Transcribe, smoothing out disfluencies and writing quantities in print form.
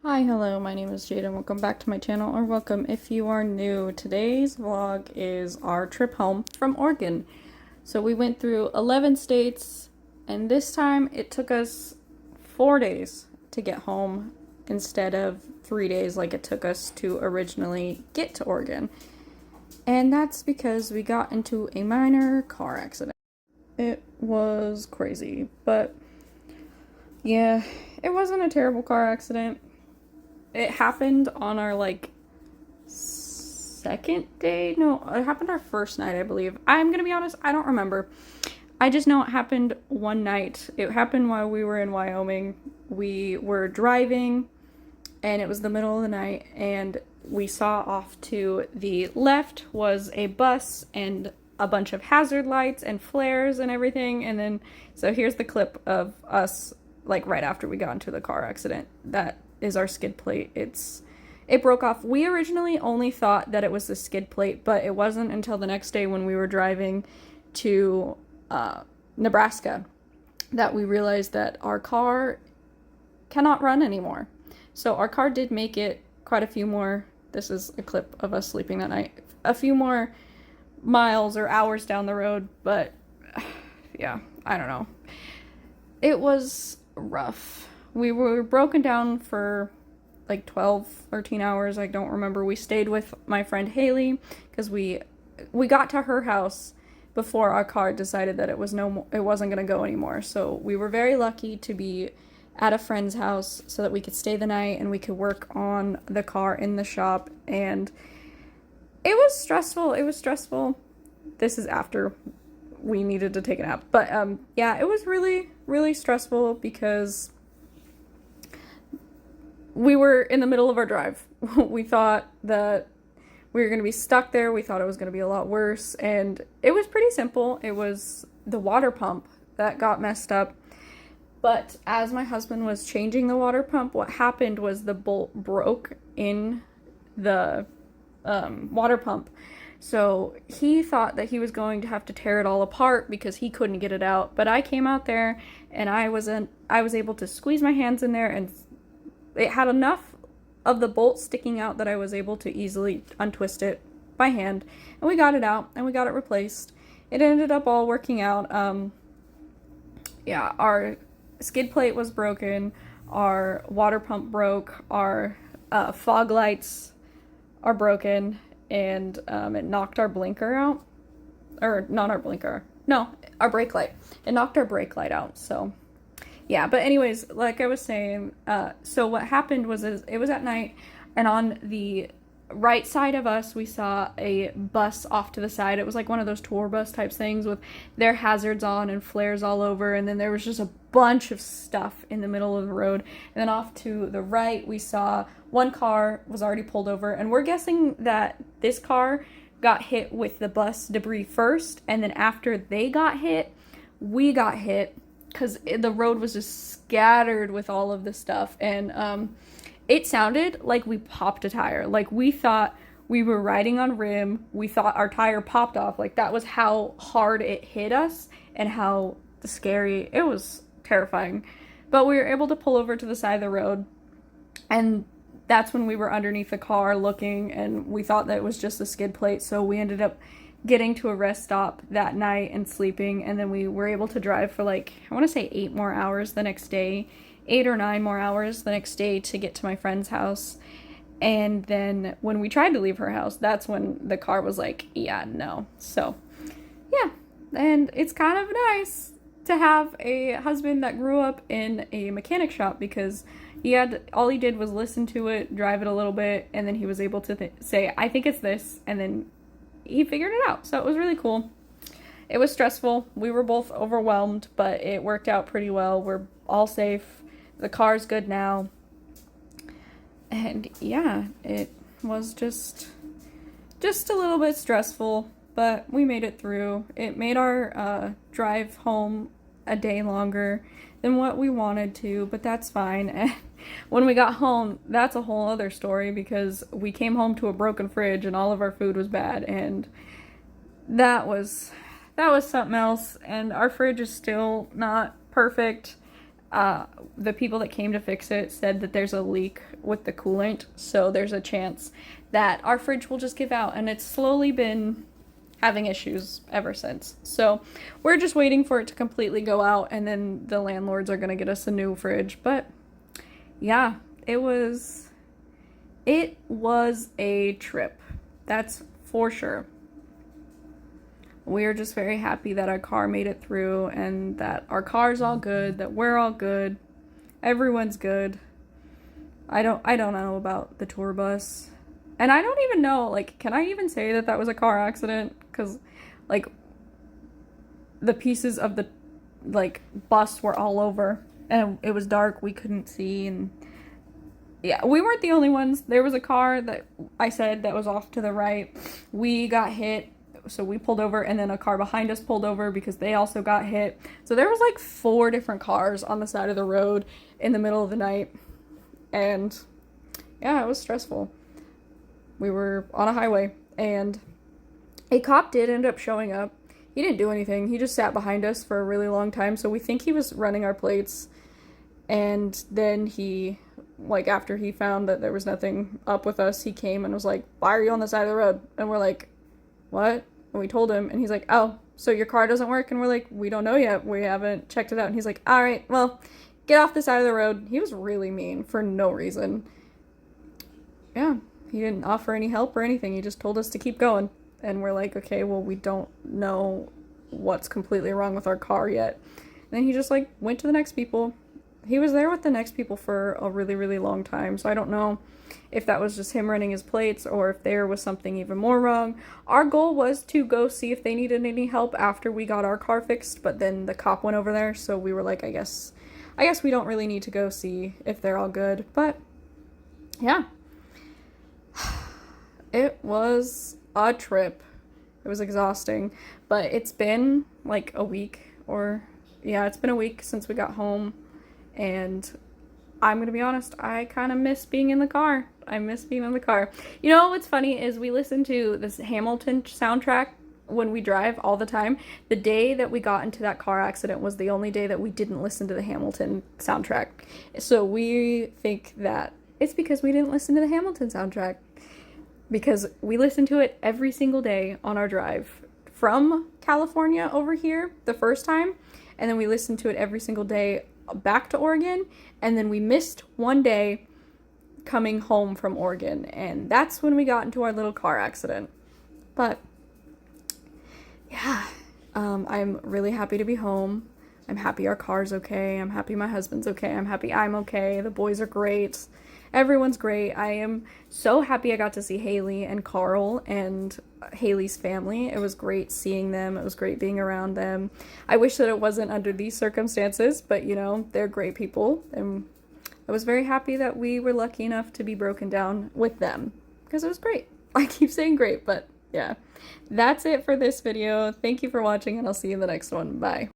Hi, hello, my name is Jade and welcome back to my channel, or welcome if you are new. Today's vlog is our trip home from Oregon. So we went through 11 states, and this time it took us 4 days to get home instead of 3 days like it took us to originally get to Oregon. And that's because we got into a minor car accident. It was crazy, but yeah, it wasn't a terrible car accident. It happened on our, second day? No, it happened our first night, I believe. I'm gonna be honest, I don't remember. I just know it happened one night. It happened while we were in Wyoming. We were driving, and it was the middle of the night, and we saw off to the left was a bus and a bunch of hazard lights and flares and everything, and then, so here's the clip of us, right after we got into the car accident. That is our skid plate. It broke off. We originally only thought that it was the skid plate, but it wasn't until the next day when we were driving to Nebraska that we realized that our car cannot run anymore. So our car did make it quite a few more, this is a clip of us sleeping that night, a few more miles or hours down the road, but yeah, I don't know. It was rough. We were broken down for like 12, 13 hours. I don't remember. We stayed with my friend Haley because we got to her house before our car decided that it wasn't going to go anymore. So we were very lucky to be at a friend's house so that we could stay the night and we could work on the car in the shop. And it was stressful. It was stressful. This is after we needed to take a nap. But yeah, it was really, really stressful because we were in the middle of our drive. We thought that we were going to be stuck there. We thought it was going to be a lot worse. And it was pretty simple. It was the water pump that got messed up. But as my husband was changing the water pump, what happened was the bolt broke in the water pump. So he thought that he was going to have to tear it all apart because he couldn't get it out. But I came out there and I was able to squeeze my hands in there, and it had enough of the bolt sticking out that I was able to easily untwist it by hand. And we got it out and we got it replaced. It ended up all working out. Yeah, our skid plate was broken. Our water pump broke. Our fog lights are broken. And it knocked our blinker out. Or not our blinker. No, our brake light. It knocked our brake light out, so yeah, but anyways, like I was saying, so what happened was it was at night, and on the right side of us, we saw a bus off to the side. It was like one of those tour bus type things with their hazards on and flares all over, and then there was just a bunch of stuff in the middle of the road. And then off to the right, we saw one car was already pulled over, and we're guessing that this car got hit with the bus debris first, and then after they got hit, we got hit, because the road was just scattered with all of this stuff, and it sounded like we popped a tire. Like, we thought we were riding on rim. We thought our tire popped off. Like, that was how hard it hit us and how scary. It was terrifying. But we were able to pull over to the side of the road, and that's when we were underneath the car looking, and we thought that it was just a skid plate, so we ended up getting to a rest stop that night and sleeping, and then we were able to drive for I want to say 8 more hours the next day, 8 or 9 more hours the next day to get to my friend's house. And then when we tried to leave her house, that's when the car was like, yeah, no. So yeah, and it's kind of nice to have a husband that grew up in a mechanic shop, because all he did was listen to it, drive it a little bit, and then he was able to say, I think it's this, and then he figured it out. So it was really cool. It was stressful. We were both overwhelmed, but it worked out pretty well. We're all safe. The car's good now. And yeah, it was just a little bit stressful, but we made it through. It made our drive home a day longer than what we wanted to, but that's fine. And when we got home, that's a whole other story, because we came home to a broken fridge and all of our food was bad, and that was something else. And our fridge is still not perfect. The people that came to fix it said that there's a leak with the coolant, so there's a chance that our fridge will just give out, and it's slowly been having issues ever since. So we're just waiting for it to completely go out, and then the landlords are gonna get us a new fridge. But yeah, it was a trip, that's for sure. We're just very happy that our car made it through, and that our car's all good, that we're all good, everyone's good. I don't know about the tour bus. And I don't even know, like, can I even say that that was a car accident? Because, like, the pieces of the, like, bus were all over. And it was dark, we couldn't see, and yeah, we weren't the only ones. There was a car that I said that was off to the right. We got hit, so we pulled over, and then a car behind us pulled over because they also got hit. So there was, like, 4 different cars on the side of the road in the middle of the night. And yeah, it was stressful. We were on a highway, and a cop did end up showing up. He didn't do anything. He just sat behind us for a really long time, so we think he was running our plates. And then he, like, after he found that there was nothing up with us, he came and was like, "Why are you on the side of the road?" And we're like, "What?" And we told him, and he's like, "Oh, so your car doesn't work?" And we're like, "We don't know yet. We haven't checked it out." And he's like, "All right, well, get off the side of the road." He was really mean for no reason. Yeah. He didn't offer any help or anything. He just told us to keep going. And we're like, okay, well, we don't know what's completely wrong with our car yet. And then he just, like, went to the next people. He was there with the next people for a really, really long time. So I don't know if that was just him running his plates or if there was something even more wrong. Our goal was to go see if they needed any help after we got our car fixed. But then the cop went over there. So we were like, I guess we don't really need to go see if they're all good. But yeah. It was a trip. It was exhausting, but it's been like a week, or yeah, it's been a week since we got home, and I'm gonna be honest, I kind of miss being in the car. I miss being in the car. You know what's funny is we listen to this Hamilton soundtrack when we drive all the time. The day that we got into that car accident was the only day that we didn't listen to the Hamilton soundtrack. So we think that it's because we didn't listen to the Hamilton soundtrack. Because we listen to it every single day on our drive from California over here the first time, and then we listened to it every single day back to Oregon, and then we missed one day coming home from Oregon, and that's when we got into our little car accident. But yeah, I'm really happy to be home. I'm happy our car's okay. I'm happy my husband's okay. I'm happy I'm okay. The boys are great. Everyone's great. I am so happy I got to see Haley and Carl and Haley's family. It was great seeing them. It was great being around them. I wish that it wasn't under these circumstances, but you know, they're great people. And I was very happy that we were lucky enough to be broken down with them because it was great. I keep saying great, but yeah. That's it for this video. Thank you for watching, and I'll see you in the next one. Bye.